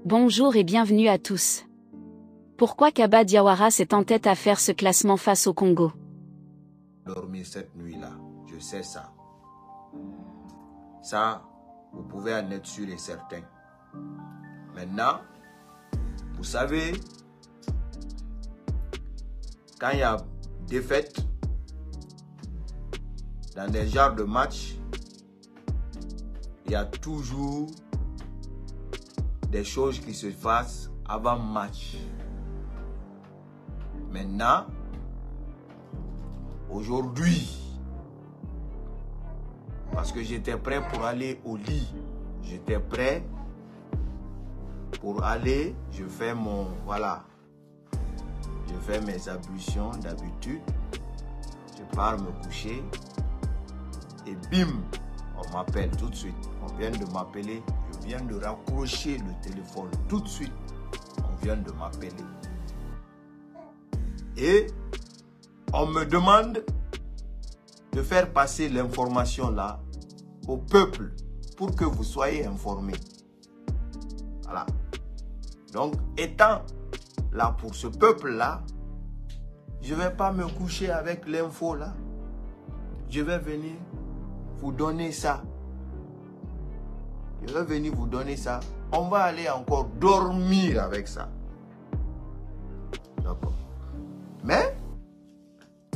Bonjour et bienvenue à tous. Pourquoi Kaba Diawara s'est en tête à faire ce classement face au Congo? Dormir cette nuit-là, je sais ça. Ça, vous pouvez en être sûr et certain. Maintenant, vous savez, quand il y a défaite, dans des genres de matchs, il y a toujours des choses qui se passent avant match. Maintenant, aujourd'hui, parce que j'étais prêt pour aller au lit, j'étais prêt pour aller, je fais mon, voilà, je fais mes ablutions d'habitude, je pars me coucher et bim, on m'appelle tout de suite, on vient de m'appeler. Je viens de raccrocher le téléphone tout de suite. On vient de m'appeler. Et on me demande de faire passer l'information là au peuple pour que vous soyez informés. Voilà. Donc, étant là pour ce peuple-là, je ne vais pas me coucher avec l'info là. Je vais venir vous donner ça. Je vais venir vous donner ça. On va aller encore dormir avec ça. D'accord. Mais,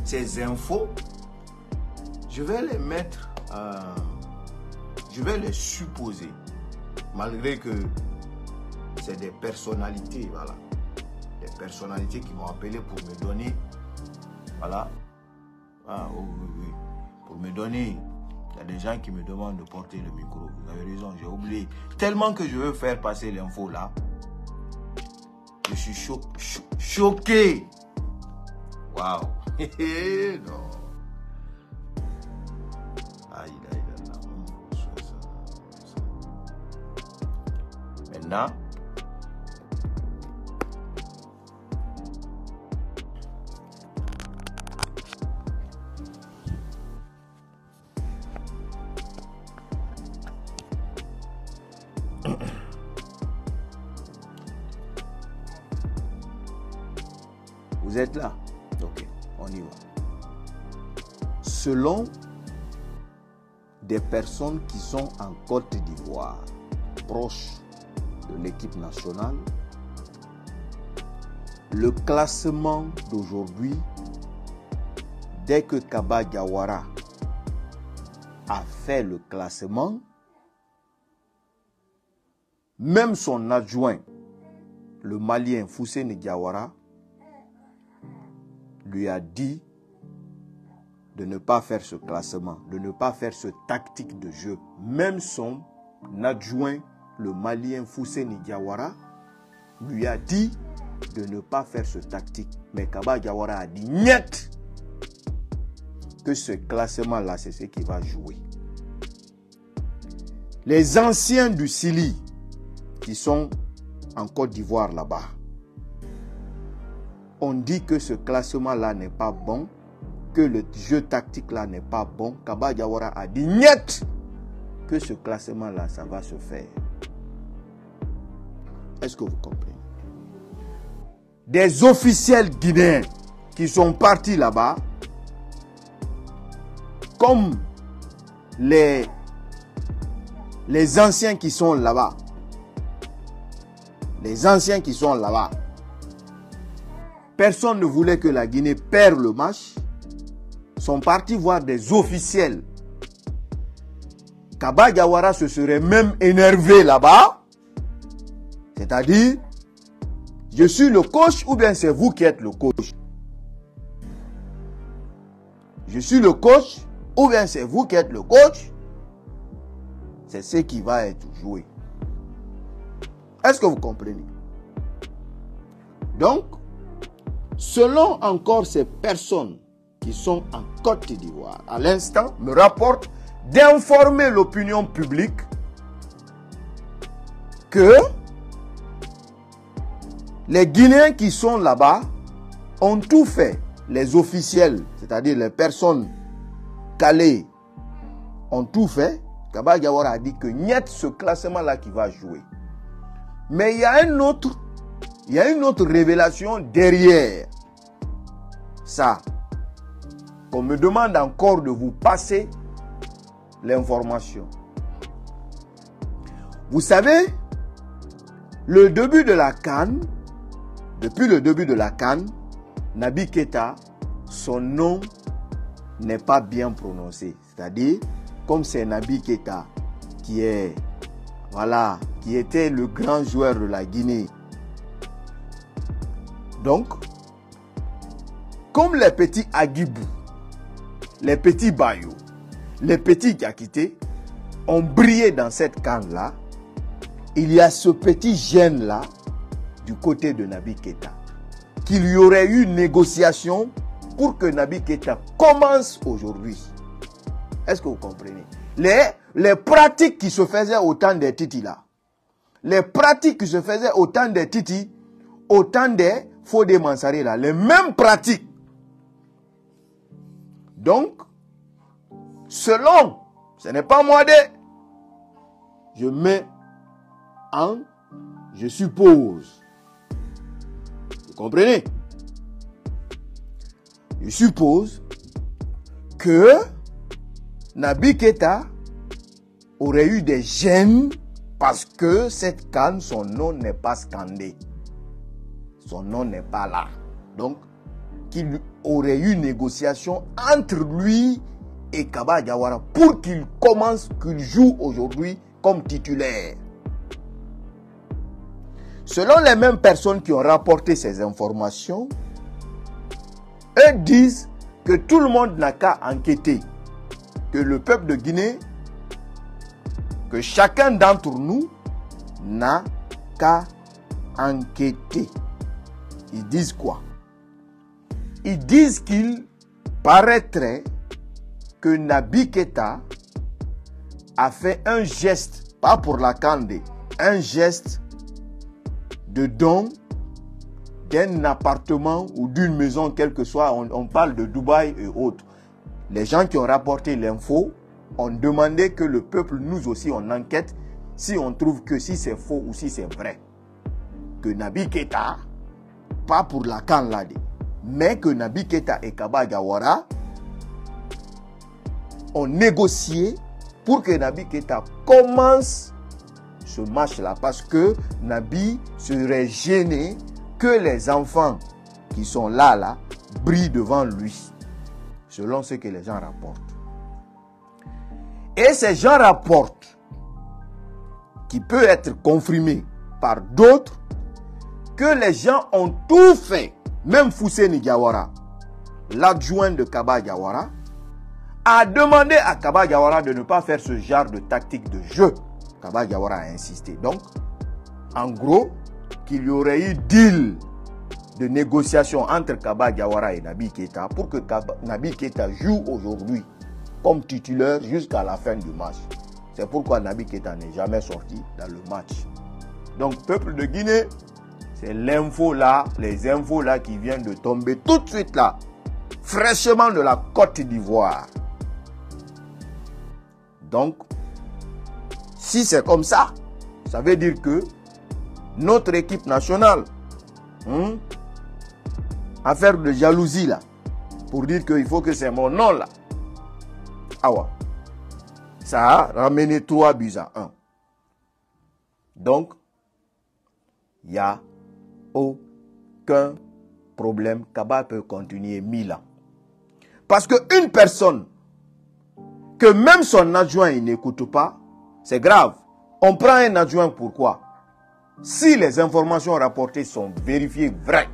ces infos, je vais les mettre, je vais les supposer. Malgré que c'est des personnalités, voilà. Des personnalités qui m'ont appelé pour me donner, voilà. Ah, oh, oui, oui. Pour me donner. Il y a des gens qui me demandent de porter le micro. Vous avez raison, j'ai oublié. Tellement que je veux faire passer l'info là. Je suis choqué. Waouh. Non. Aïe, aïe, aïe. Maintenant. Vous êtes là? Ok, on y va. Selon des personnes qui sont en Côte d'Ivoire, proches de l'équipe nationale, le classement d'aujourd'hui, dès que Kaba Diawara a fait le classement, même son adjoint, le Malien Fousseni Diawara, lui a dit de ne pas faire ce classement, de ne pas faire ce tactique de jeu. Même son adjoint, le Malien Fousseni Diawara, lui a dit de ne pas faire ce tactique. Mais Kaba Diawara a dit niet, que ce classement-là, c'est ce qui va jouer. Les anciens du Sili, qui sont en Côte d'Ivoire là-bas, on dit que ce classement-là n'est pas bon, que le jeu tactique-là n'est pas bon. Kaba Diawara a dit niet, que ce classement-là, ça va se faire. Est-ce que vous comprenez? Des officiels guinéens qui sont partis là-bas, comme les anciens qui sont là-bas, les anciens qui sont là-bas, personne ne voulait que la Guinée perde le match, sont partis voir des officiels. Kaba Diawara se serait même énervé là-bas. C'est-à-dire, je suis le coach ou bien c'est vous qui êtes le coach? Je suis le coach ou bien c'est vous qui êtes le coach? C'est ce qui va être joué. Est-ce que vous comprenez? Donc, selon encore ces personnes qui sont en Côte d'Ivoire, à l'instant, me rapportent d'informer l'opinion publique que les Guinéens qui sont là-bas ont tout fait. Les officiels, c'est-à-dire les personnes calées, ont tout fait. Kaba Diawara a dit que niet ce classement-là qui va jouer. Mais il y a une autre révélation derrière ça. On me demande encore de vous passer l'information. Vous savez, le début de la CAN, depuis le début de la CAN, Naby Keita, son nom n'est pas bien prononcé. C'est-à-dire, comme c'est Naby Keita qui était le grand joueur de la Guinée. Donc, comme les petits Agibou, les petits Bayo, les petits Diakité ont brillé dans cette CAN-là, il y a ce petit gène-là du côté de Naby Keita. Qu'il y aurait eu une négociation pour que Naby Keita commence aujourd'hui. Est-ce que vous comprenez? Les pratiques qui se faisaient au temps des Titi là, les pratiques qui se faisaient au temps des Titi, au temps des Fodé Mansaré là, les mêmes pratiques. Donc, selon, ce n'est pas moi je mets en, je suppose. Vous comprenez? Je suppose que Naby Keita aurait eu des gènes parce que cette CAN, son nom n'est pas scandé. Son nom n'est pas là. Donc, qu'il aurait eu une négociation entre lui et Kaba Diawara pour qu'il commence, qu'il joue aujourd'hui comme titulaire. Selon les mêmes personnes qui ont rapporté ces informations, eux disent que tout le monde n'a qu'à enquêter. Que le peuple de Guinée, que chacun d'entre nous n'a qu'à enquêter. Ils disent quoi? Ils disent qu'il paraîtrait que Naby Keita a fait un geste, pas pour la Kandé, un geste de don d'un appartement ou d'une maison, quel que soit, on parle de Dubaï et autres. Les gens qui ont rapporté l'info ont demandé que le peuple, nous aussi, on enquête si on trouve que si c'est faux ou si c'est vrai. Que Naby Keita, pas pour la CAN là, mais que Naby Keita et Kaba Diawara ont négocié pour que Naby Keita commence ce match-là, parce que Naby serait gêné que les enfants qui sont là brillent devant lui, selon ce que les gens rapportent. Et ces gens rapportent, qui peut être confirmé par d'autres, que les gens ont tout fait, même Fousseni Diawara, l'adjoint de Kaba Diawara, a demandé à Kaba Diawara de ne pas faire ce genre de tactique de jeu. Kaba Diawara a insisté. Donc, en gros, qu'il y aurait eu deal de négociation entre Kaba Diawara et Naby Keita pour que Naby Keita joue aujourd'hui comme titulaire jusqu'à la fin du match. C'est pourquoi Naby Keita n'est jamais sorti dans le match. Donc, peuple de Guinée, c'est l'info là, les infos là qui viennent de tomber tout de suite là, fraîchement de la Côte d'Ivoire. Donc, si c'est comme ça, ça veut dire que notre équipe nationale, affaire de jalousie là, pour dire qu'il faut que c'est mon nom là. Ah ouais. Ça a ramené 3 buts à 1. Donc, il n'y a aucun problème. Kaba peut continuer 1000 ans. Parce qu'une personne, que même son adjoint il n'écoute pas, c'est grave. On prend un adjoint pourquoi? Si les informations rapportées sont vérifiées vraies,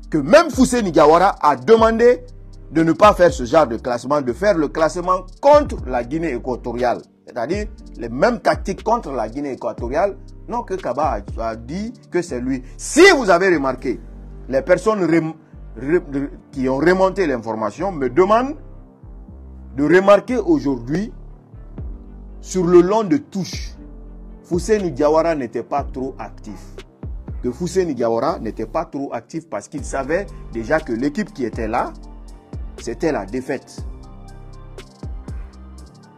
que même Fousseni Diawara a demandé de ne pas faire ce genre de classement, de faire le classement contre la Guinée équatoriale. C'est-à-dire les mêmes tactiques contre la Guinée équatoriale, non que Kaba a dit que c'est lui. Si vous avez remarqué, les personnes qui ont remonté l'information me demandent de remarquer aujourd'hui, sur le long de touche, Fousseni Diawara n'était pas trop actif. Que Fousseni Diawara n'était pas trop actif parce qu'il savait déjà que l'équipe qui était là, c'était la défaite.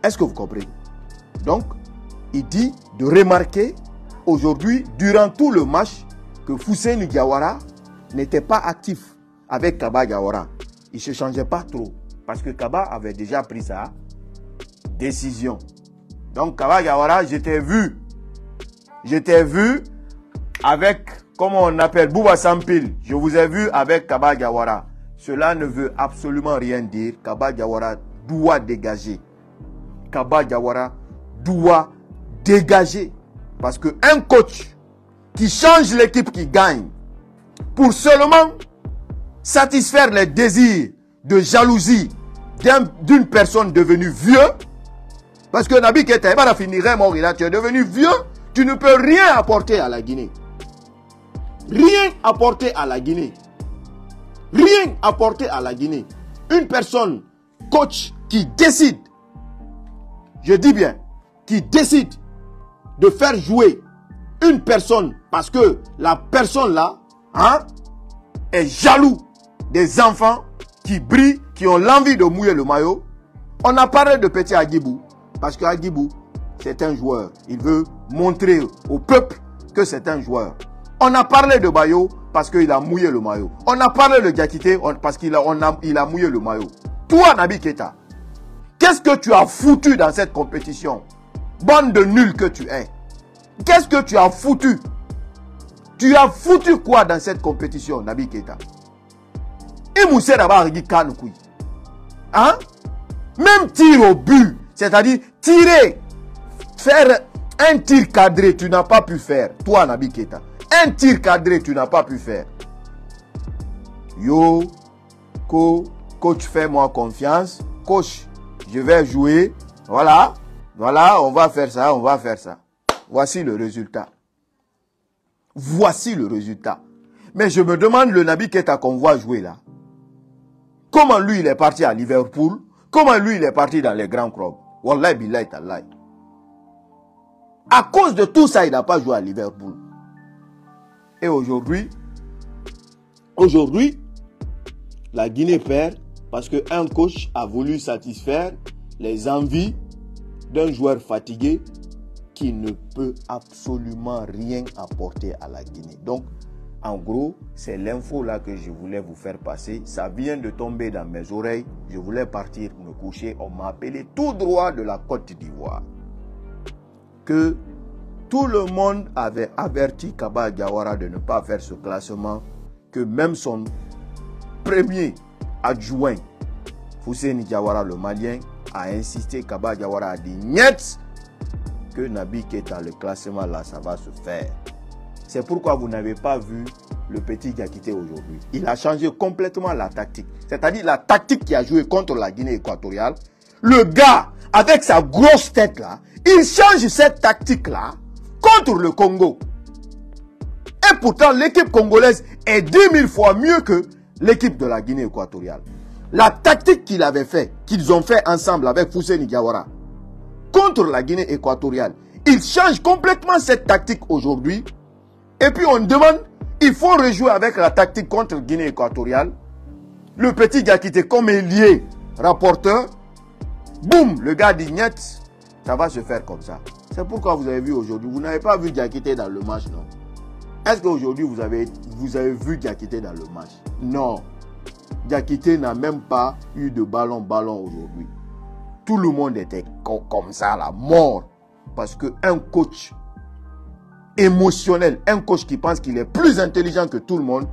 Est-ce que vous comprenez? Donc, il dit de remarquer aujourd'hui, durant tout le match, que Fousseini Diawara n'était pas actif avec Kaba Diawara. Il ne se changeait pas trop. Parce que Kaba avait déjà pris sa décision. Donc Kaba Diawara, j'étais vu avec, comment on appelle, Bouba Sampil. Je vous ai vu avec Kaba Diawara. Cela ne veut absolument rien dire. Kaba Diawara doit dégager. Kaba Diawara doit dégager. Parce qu'un coach qui change l'équipe qui gagne pour seulement satisfaire les désirs de jalousie d'une personne devenue vieux, parce que Naby Keita va finir mort, tu es devenu vieux, tu ne peux rien apporter à la Guinée. Rien apporter à la Guinée. Rien apporter à la Guinée. Une personne, coach, qui décide, je dis bien, qui décide de faire jouer une personne parce que la personne là est jaloux des enfants qui brillent, qui ont l'envie de mouiller le maillot. On a parlé de Petit Agibou parce que Agibou c'est un joueur. Il veut montrer au peuple que c'est un joueur. On a parlé de Bayo parce qu'il a mouillé le maillot. On a parlé de Diakité parce qu'il a mouillé le maillot. Toi, Naby Keita, qu'est-ce que tu as foutu dans cette compétition? Bande de nuls que tu es. Qu'est-ce que tu as foutu? Tu as foutu quoi dans cette compétition, Naby Keita? Hein? Même tir au but, c'est-à-dire tirer, faire un tir cadré, tu n'as pas pu faire. Toi, Naby Keita, un tir cadré, tu n'as pas pu faire. Yo, coach, fais-moi confiance. Coach, je vais jouer. Voilà, on va faire ça, on va faire ça. Voici le résultat. Voici le résultat. Mais je me demande le Naby Keita qu'on voit jouer là. Comment lui il est parti à Liverpool? Comment lui il est parti dans les grands clubs? Wallahi billahi tallahi. À cause de tout ça, il n'a pas joué à Liverpool. Et aujourd'hui, la Guinée perd parce qu'un coach a voulu satisfaire les envies d'un joueur fatigué qui ne peut absolument rien apporter à la Guinée. Donc, en gros, c'est l'info là que je voulais vous faire passer. Ça vient de tomber dans mes oreilles. Je voulais partir me coucher. On m'a appelé tout droit de la Côte d'Ivoire que tout le monde avait averti Kaba Diawara de ne pas faire ce classement, que même son premier adjoint, Fousseini Diawara, le Malien, a insisté. Kaba Diawara a dit niet, que Naby Keita, le classement là, ça va se faire. C'est pourquoi vous n'avez pas vu le petit Diakité aujourd'hui. Il a changé complètement la tactique. C'est-à-dire la tactique qui a joué contre la Guinée équatoriale. Le gars, avec sa grosse tête là, il change cette tactique là contre le Congo. Et pourtant, l'équipe congolaise est 10 000 fois mieux que l'équipe de la Guinée équatoriale. La tactique qu'ils ont fait ensemble avec Fousseini Diawara contre la Guinée équatoriale, ils changent complètement cette tactique aujourd'hui. Et puis on demande, il faut rejouer avec la tactique contre la Guinée équatoriale. Le petit Diakité comme ailier, rapporteur, boum, le gars dit niet, ça va se faire comme ça. C'est pourquoi vous avez vu aujourd'hui, vous n'avez pas vu Diakité dans le match, non? Est-ce qu'aujourd'hui vous avez vu Diakité dans le match? Non. Diakité n'a même pas eu de ballon aujourd'hui. Tout le monde était comme ça, là, mort. Parce qu'un coach émotionnel, un coach qui pense qu'il est plus intelligent que tout le monde,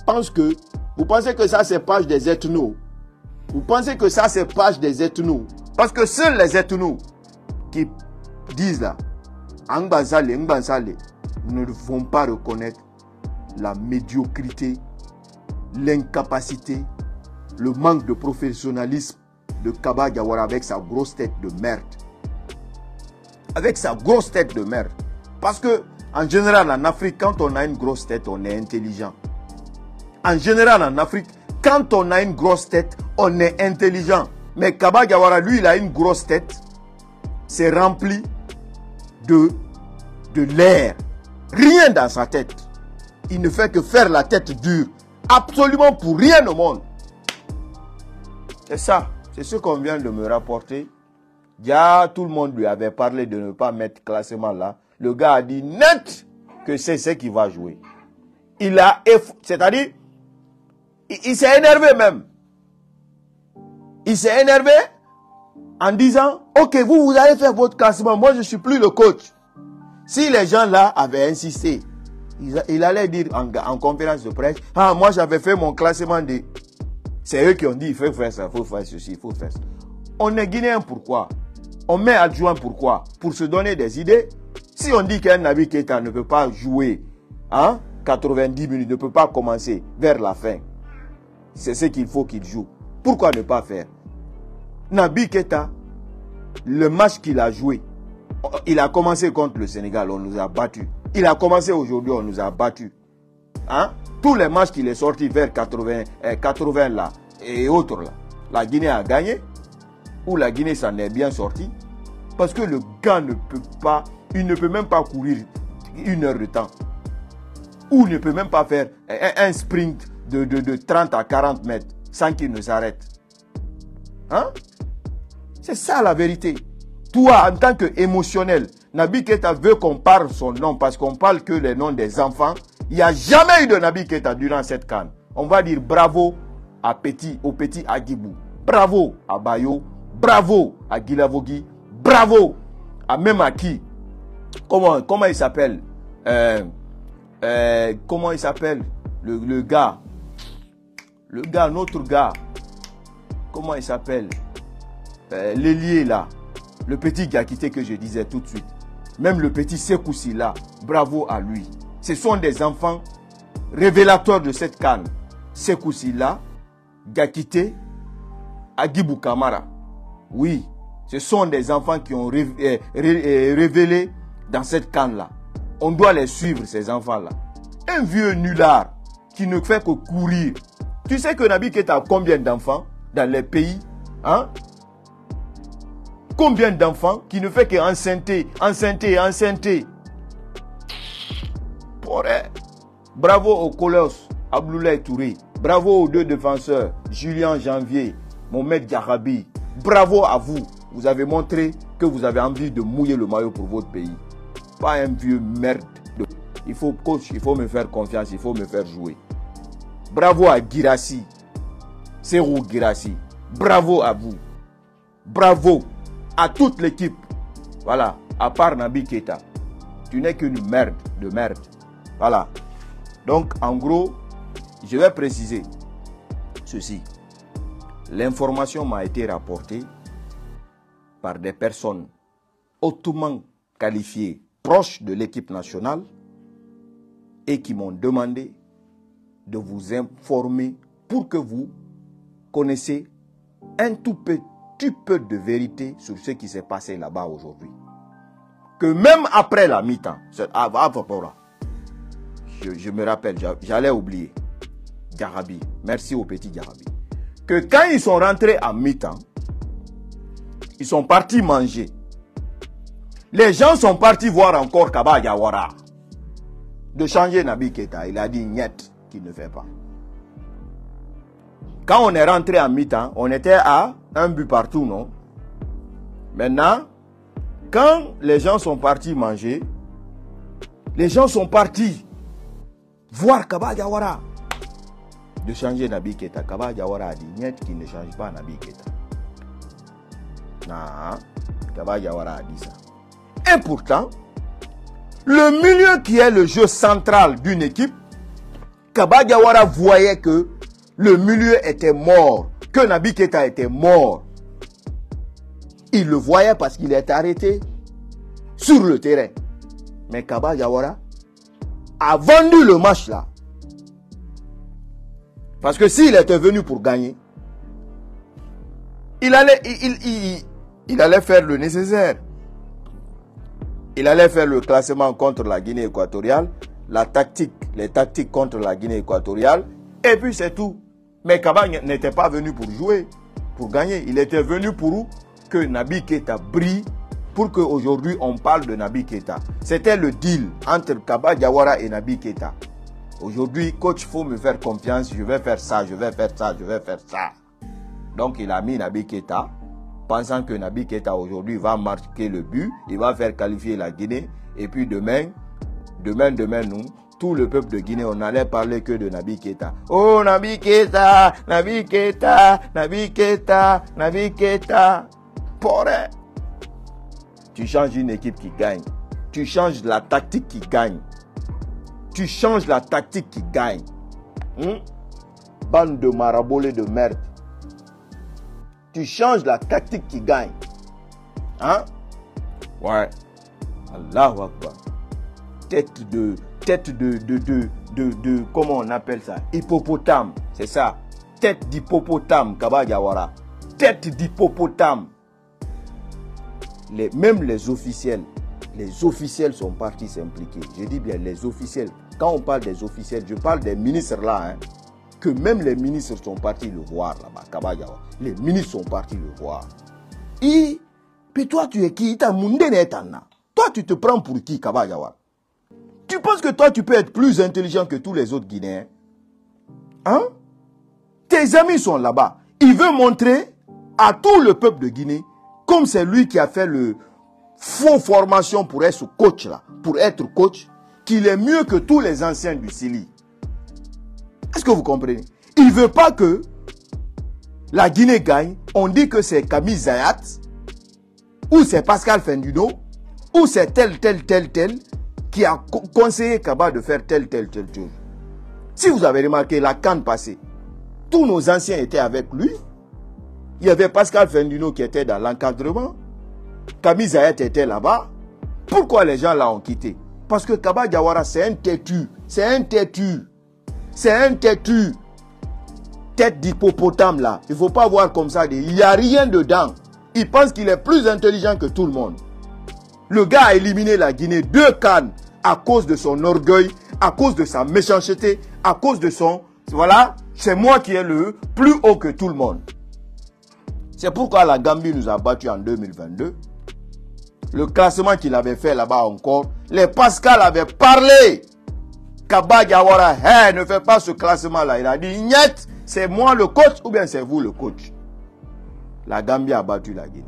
pense que, vous pensez que ça c'est page des ethnos. Vous pensez que ça c'est page des ethnos. Parce que seuls les ethnos qui disent là, Ngbansale, ne vont pas reconnaître la médiocrité, l'incapacité, le manque de professionnalisme de Kaba Diawara avec sa grosse tête de merde. Avec sa grosse tête de merde. Parce que, en général, en Afrique, quand on a une grosse tête, on est intelligent. En général, en Afrique, quand on a une grosse tête, on est intelligent. Mais Kaba Diawara, lui, il a une grosse tête. C'est rempli de l'air. Rien dans sa tête. Il ne fait que faire la tête dure. Absolument pour rien au monde. C'est ça. C'est ce qu'on vient de me rapporter. Déjà, tout le monde lui avait parlé de ne pas mettre classement là. Le gars a dit net que c'est ce qu'il va jouer. C'est-à-dire, il s'est énervé même. Il s'est énervé en disant, ok, vous allez faire votre classement, moi je ne suis plus le coach. Si les gens là avaient insisté, il allait dire en conférence de presse, ah, moi j'avais fait mon classement de... C'est eux qui ont dit, il faut faire ça, il faut faire ceci, il faut faire ça. On est Guinéen, pourquoi? On met adjoint, pourquoi? Pour se donner des idées. Si on dit qu'un Naby Keita ne peut pas jouer 90 minutes, ne peut pas commencer vers la fin, c'est ce qu'il faut qu'il joue. Pourquoi ne pas faire? Naby Keita, le match qu'il a joué, il a commencé contre le Sénégal, on nous a battus. Il a commencé aujourd'hui, on nous a battus. Tous les matchs qu'il est sorti vers 80 là et autres là, la Guinée a gagné, ou la Guinée s'en est bien sortie, parce que le gars ne peut pas, il ne peut même pas courir 1 heure de temps, ou ne peut même pas faire un sprint de 30 à 40 mètres sans qu'il ne s'arrête. C'est ça la vérité. Toi, en tant qu'émotionnel, Naby Keita veut qu'on parle son nom parce qu'on parle que les noms des enfants. Il n'y a jamais eu de Naby Keita durant cette CAN. On va dire bravo au petit Agibou. Bravo à Bayo. Bravo à Guilavogui. Bravo à même à qui? Comment il s'appelle? Comment il s'appelle? Le gars. Le gars, notre gars. Comment il s'appelle? L'ailier là. Le petit Gakité que je disais tout de suite. Même le petit Sekoussi là. Bravo à lui. Ce sont des enfants révélateurs de cette CAN. Sekoussi là. Gakité. Agibou Kamara. Oui. Ce sont des enfants qui ont révélé dans cette CAN là. On doit les suivre, ces enfants là. Un vieux nulard qui ne fait que courir. Tu sais que Naby Keita a combien d'enfants dans les pays? Combien d'enfants qui ne fait qu'enceinte. Bravo au Colosse, Abdoulaye Touré. Bravo aux 2 défenseurs, Julien Janvier, Mohamed Diarabi. Bravo à vous. Vous avez montré que vous avez envie de mouiller le maillot pour votre pays. Pas un vieux merde. Il faut coach, il faut me faire confiance, il faut me faire jouer. Bravo à Girassi. Serou Girassi. Bravo à vous. Bravo à toute l'équipe. Voilà. À part Naby Keita. Tu n'es qu'une merde de merde. Voilà. Donc, en gros, je vais préciser ceci. L'information m'a été rapportée par des personnes hautement qualifiées, proches de l'équipe nationale, et qui m'ont demandé de vous informer pour que vous connaissiez un tout petit peu de vérité sur ce qui s'est passé là-bas aujourd'hui. Que même après la mi-temps, je me rappelle, j'allais oublier, Diarabi, merci au petit Diarabi, que quand ils sont rentrés en mi-temps, ils sont partis manger. Les gens sont partis voir encore Kaba Diawara. De changer Naby Keita, il a dit niet qu'il ne fait pas. Quand on est rentré en mi-temps, on était à 1 but partout, non? Maintenant, quand les gens sont partis manger, les gens sont partis voir Kaba Diawara. De changer Naby Keita. Kaba Diawara a dit niet qu'il ne change pas Naby Keita. Non, Kaba Diawara a dit ça. Et pourtant, le milieu qui est le jeu central d'une équipe, Kaba Diawara voyait que le milieu était mort, que Naby Keita était mort. Il le voyait parce qu'il est arrêté sur le terrain. Mais Kaba Diawara a vendu le match là. Parce que s'il était venu pour gagner, il allait faire le nécessaire. Il allait faire le classement contre la Guinée équatoriale, les tactiques contre la Guinée équatoriale, et puis c'est tout. Mais Kaba n'était pas venu pour jouer, pour gagner. Il était venu pour que Naby Keita brille, pour qu'aujourd'hui on parle de Naby Keita. C'était le deal entre Kaba Diawara et Naby Keita. Aujourd'hui, coach, il faut me faire confiance, je vais faire ça, je vais faire ça, je vais faire ça. Donc il a mis Naby Keita pensant que Naby Keita aujourd'hui va marquer le but, il va faire qualifier la Guinée, et puis demain, nous, tout le peuple de Guinée, on n'allait parler que de Naby Keita. Oh, Naby Keita, Naby Keita, Naby Keita, Naby Keita. Poré. Tu changes une équipe qui gagne. Tu changes la tactique qui gagne. Tu changes la tactique qui gagne. Bande de marabolés de merde. Tu changes la tactique qui gagne. Hein? Ouais. Allahu Akbar. Tête de, comment on appelle ça? Hippopotame. C'est ça. Tête d'hippopotame, Kaba Diawara. Tête d'hippopotame. Même les officiels sont partis s'impliquer. Je dis bien les officiels. Quand on parle des officiels, je parle des ministres là, hein, que même les ministres sont partis le voir là-bas, Kaba Diawara. Les ministres sont partis le voir. Et puis toi, tu es qui? Toi, tu te prends pour qui, Kaba Diawara? Tu penses que toi, tu peux être plus intelligent que tous les autres Guinéens? Hein? Tes amis sont là-bas. Il veut montrer à tout le peuple de Guinée, comme c'est lui qui a fait le faux formation pour être coach là, qu'il est mieux que tous les anciens du Sili. Est-ce que vous comprenez? Il ne veut pas que la Guinée gagne. On dit que c'est Camille Zayat, ou c'est Pascal Fendino, ou c'est tel, qui a conseillé Kaba de faire telle chose. Si vous avez remarqué, la CAN passée, tous nos anciens étaient avec lui. Il y avait Pascal Fendino qui était dans l'encadrement. Camille Zayat était là-bas. Pourquoi les gens là ont quitté? Parce que Kaba Diawara, c'est un têtu. C'est un têtu. C'est un têtu. Tête d'hippopotame là. Il ne faut pas voir comme ça. Il n'y a rien dedans. Il pense qu'il est plus intelligent que tout le monde. Le gars a éliminé la Guinée 2 CAN à cause de son orgueil, à cause de sa méchanceté, à cause de son... Voilà, c'est moi qui ai le plus haut que tout le monde. C'est pourquoi la Gambie nous a battus en 2022. Le classement qu'il avait fait là-bas encore, les Pascal avaient parlé. Kaba Diawara, hey, ne fais pas ce classement-là. Il a dit, niet, c'est moi le coach ou bien c'est vous le coach. La Gambie a battu la Guinée.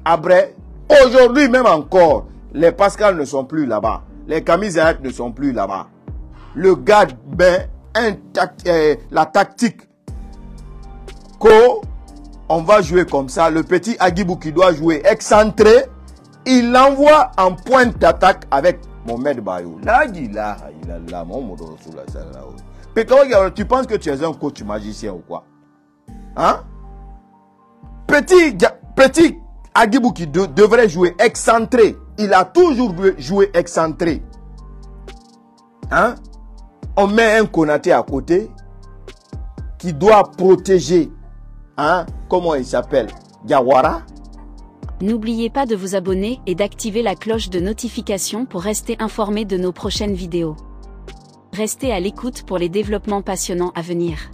Après, aujourd'hui même encore, les Pascal ne sont plus là-bas. Les Camille Zayat ne sont plus là-bas. Le gars, la tactique on va jouer comme ça. Le petit Agibou qui doit jouer excentré, il l'envoie en pointe d'attaque avec Mohamed Bayou. Tu penses que tu es un coach magicien ou quoi? Hein? Petit Agibou qui devrait jouer excentré. Il a toujours joué excentré. Hein? On met un Konaté à côté qui doit protéger. Hein? Comment il s'appelle? Diawara. N'oubliez pas de vous abonner et d'activer la cloche de notification pour rester informé de nos prochaines vidéos. Restez à l'écoute pour les développements passionnants à venir.